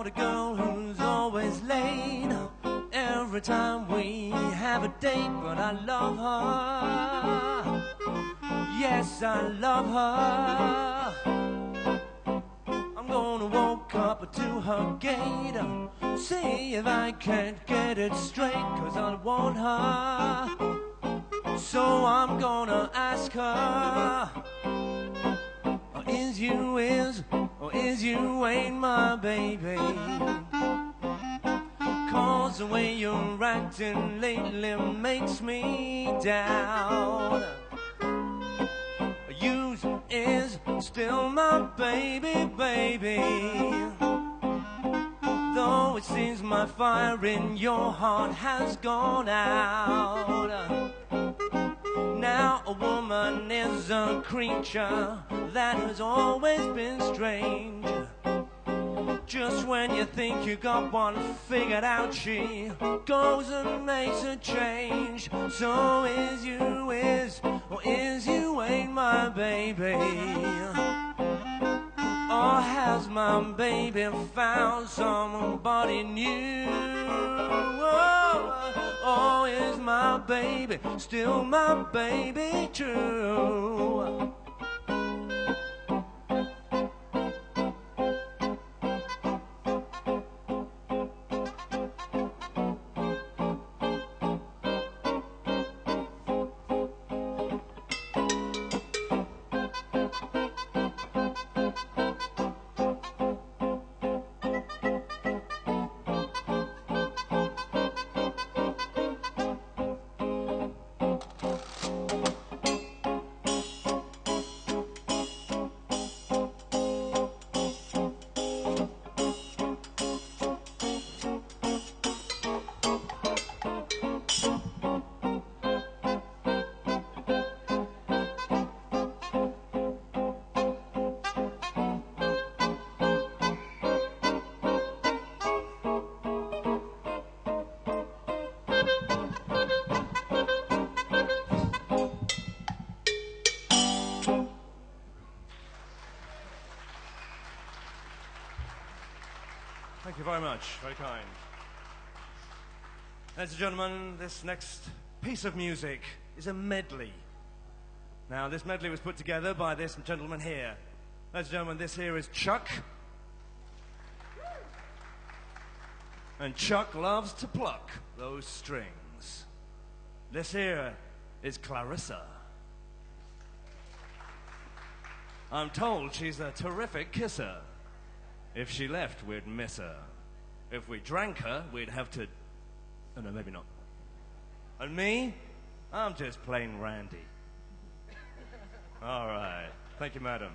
about a girl who's always late every time we have a date, but I love her. Yes, I love her. I'm gonna walk up to her gate, see if I can't get it straight, 'cause I want her. So I'm gonna ask her, is you ain't my baby? 'Cause the way you're acting lately makes me doubt you is still my baby, baby. Though it seems my fire in your heart has gone out. Now a woman is a creature that has always been strange. Just when you think you got one figured out, she goes and makes a change. So is you ain't my baby? Or has my baby found somebody new? Or is my baby still my baby too? Thank you very much, very kind. Ladies and gentlemen, this next piece of music is a medley. Now, this medley was put together by this gentleman here. Ladies and gentlemen, this here is Chuck. And Chuck loves to pluck those strings. This here is Clarissa. I'm told she's a terrific kisser. If she left, we'd miss her. If we drank her, we'd have to... Oh, no, maybe not. And me? I'm just plain Randy. All right. Thank you, madam.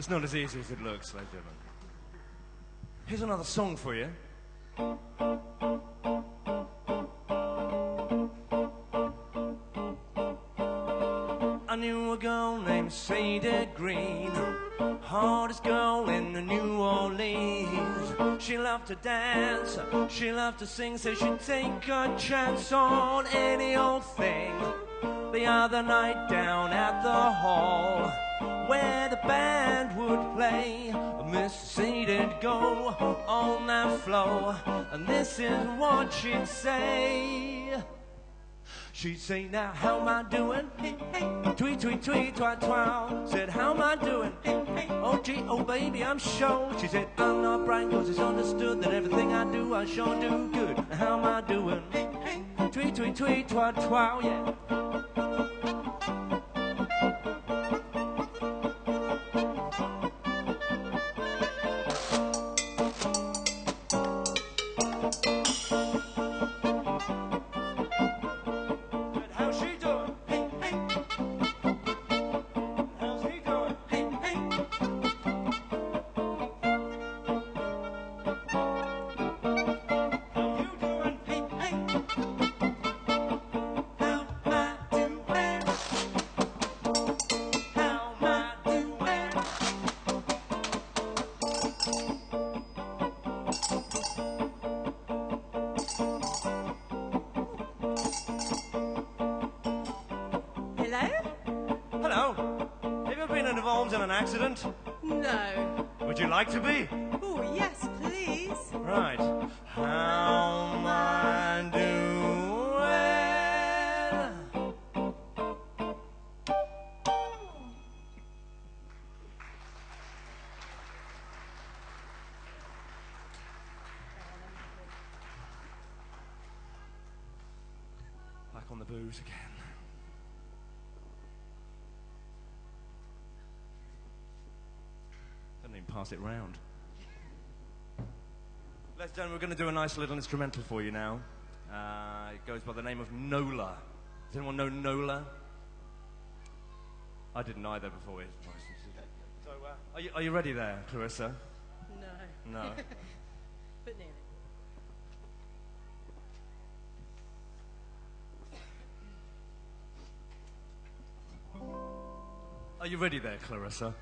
It's not as easy as it looks, ladies and gentlemen. Here's another song for you. I knew a girl named Sadie Green, hardest girl in the New Orleans. She loved to dance, she loved to sing, so she'd take a chance on any old thing. The other night down at the hall, where the band would play, Miss Sadie'd go on that floor, and this is what she'd say. She'd say, now how am I doing? Hey, hey, tweet, tweet, tweet, twat, twat. Said, how am I doing? Hey, hey, oh gee, oh baby, I'm sure. She said, I'm not bragging, cause it's understood that everything I do, I sure do good. Now how am I doing? Hey, hey, tweet, tweet, tweet, twat, twat, yeah. In an accident? No. Would you like to be? Oh, yes, please. Right. How am I doing? Back on the booze again. Pass it round. Ladies and gentlemen, we're going to do a nice little instrumental for you now. It goes by the name of Nola. Does anyone know Nola? I didn't either before we... So, are you ready there, Clarissa? No. No. But nearly. Are you ready there, Clarissa?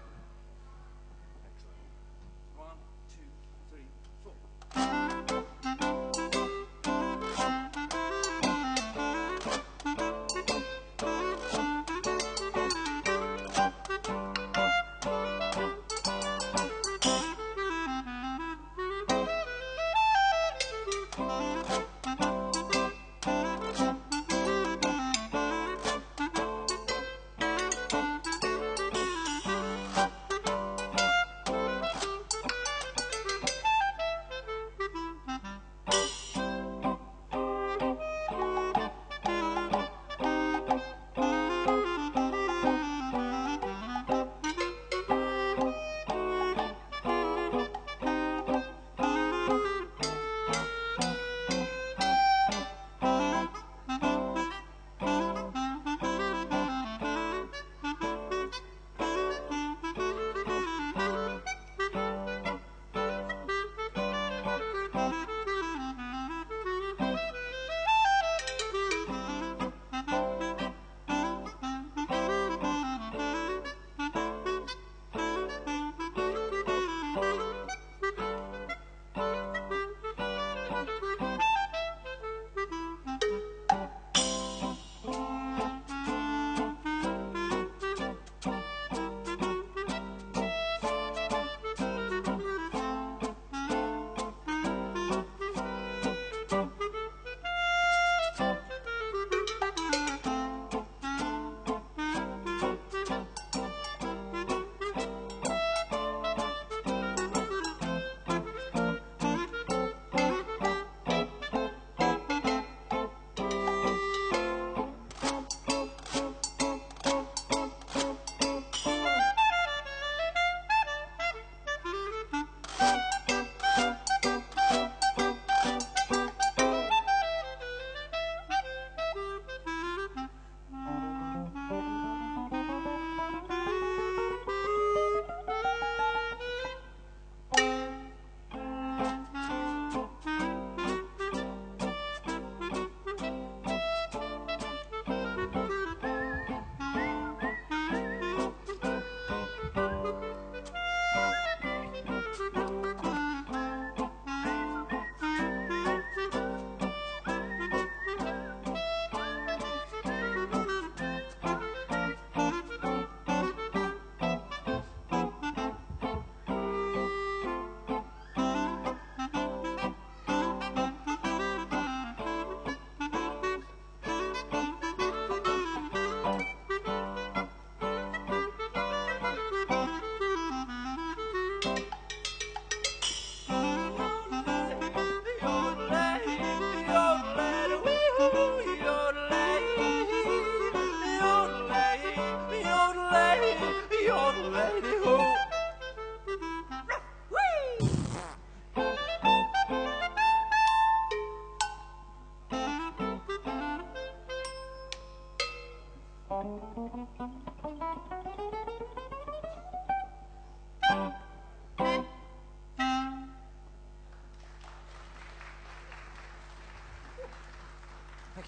Thank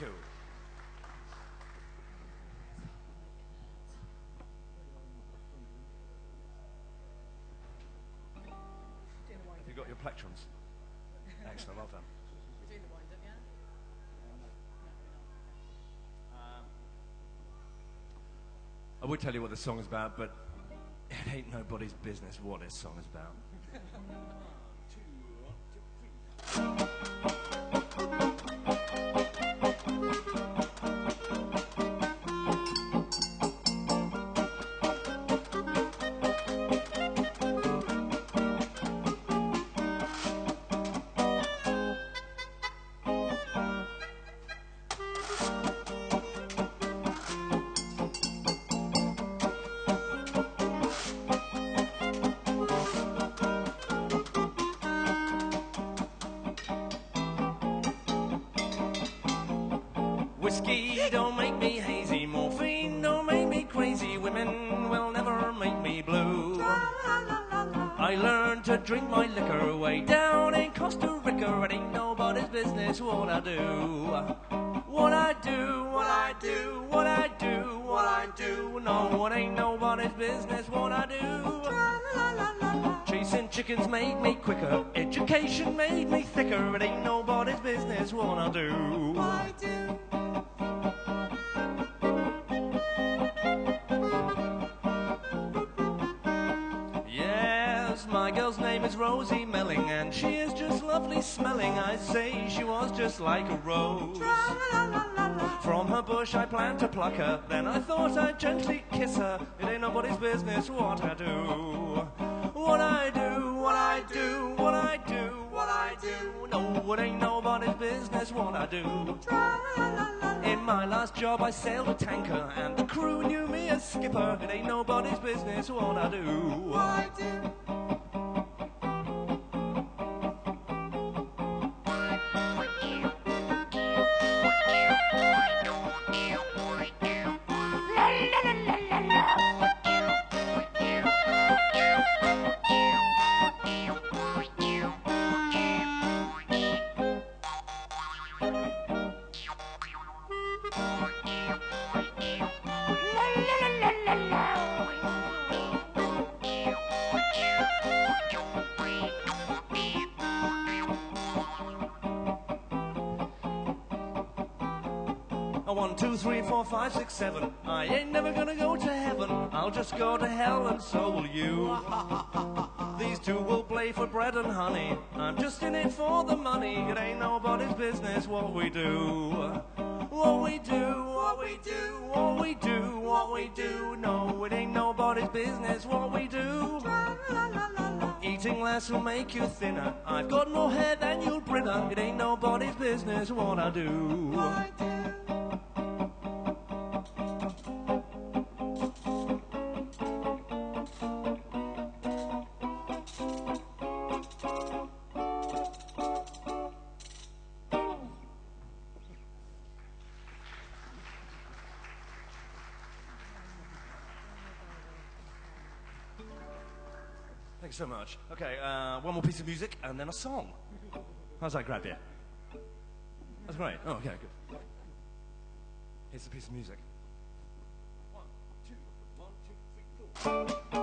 you. Have you got your plectrums? Excellent, well done. We're doing the wind-up, yeah? I would tell you what this song is about, but it ain't nobody's business what this song is about. Whiskey don't make me hazy, morphine don't make me crazy, women will never make me blue. I learned to drink my liquor way down in Costa Rica. It ain't nobody's business what I do. What I do, what I do, what I do, what I do. No, it ain't nobody's business what I do. Chasing chickens made me quicker, education made me thicker. It ain't nobody's business what I do. What I do. My girl's name is Rosie Melling, and she is just lovely smelling. I say she was just like a rose. From her bush I planned to pluck her, then I thought I'd gently kiss her. It ain't nobody's business what I do. What I do, what I do, what I do, what I do. No, it ain't nobody's business what I do. In my last job I sailed a tanker, and the crew knew me as skipper. It ain't nobody's business what I do. What I do. One, two, three, four, five, six, seven. I ain't never gonna go to heaven. I'll just go to hell and so will you. These two will play for bread and honey. I'm just in it for the money. It ain't nobody's business what we do. What we do, what we do, what we do, what we do. No, it ain't nobody's business what we do. Eating less will make you thinner. I've got more hair than you'll brinner. It ain't nobody's business what I do. What I do. Thanks so much. Okay, one more piece of music and then a song. How's that grab you? That's great. Oh, okay, good. Here's a piece of music. 1, 2, 1, 2, 3, 4.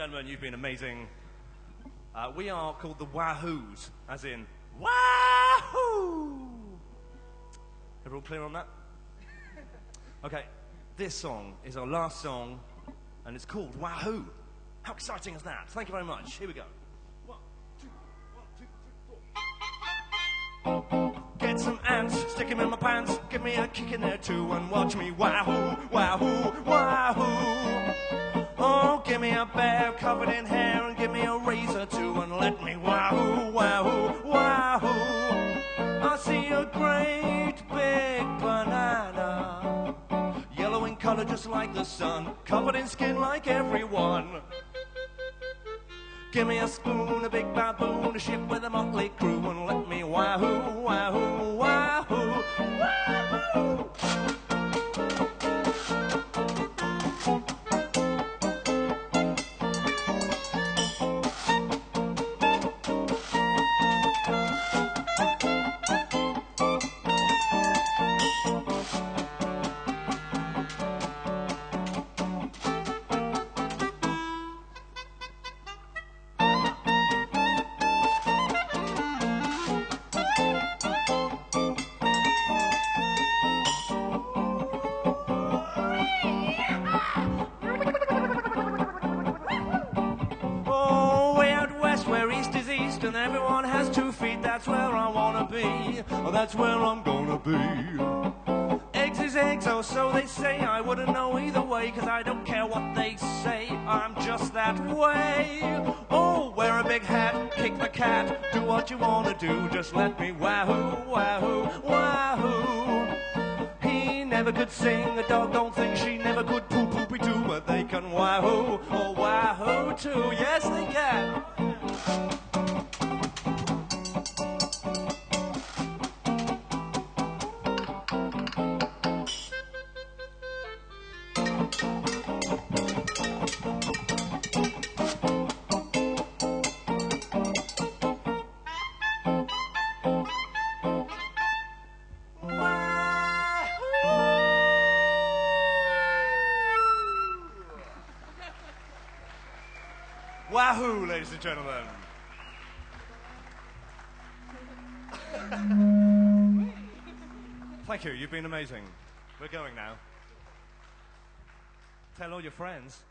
gentlemen, you've been amazing. We are called the Wahoos, as in Wahoo! Everyone clear on that? Okay, this song is our last song, and it's called Wahoo. How exciting is that? Thank you very much. Here we go. 1, 2, 1, 2, 3, 4. Get some ants, stick 'em in my pants, give me a kick in there too, and watch me wahoo, wahoo, wahoo. Oh, give me a bear covered in hair, and give me a razor too, and let me wahoo, wahoo, wahoo. I see a great big banana, yellow in color just like the sun, covered in skin like everyone. Give me a spoon, a big baboon, a ship with a motley crew, and let me wahoo, wahoo, wahoo, wahoo. And everyone has 2 feet, that's where I wanna be. Oh, that's where I'm gonna be. Eggs is eggs, oh, so they say. I wouldn't know either way, cause I don't care what they say. I'm just that way. Oh, wear a big hat, kick the cat, do what you wanna do, just let me wahoo, wahoo, wahoo. He never could sing, a dog don't think she never could poo-poopy too, but they can wahoo, or wahoo too. Yes, they can. Wahoo, ladies and gentlemen. Thank you, you've been amazing. We're going now. Tell all your friends.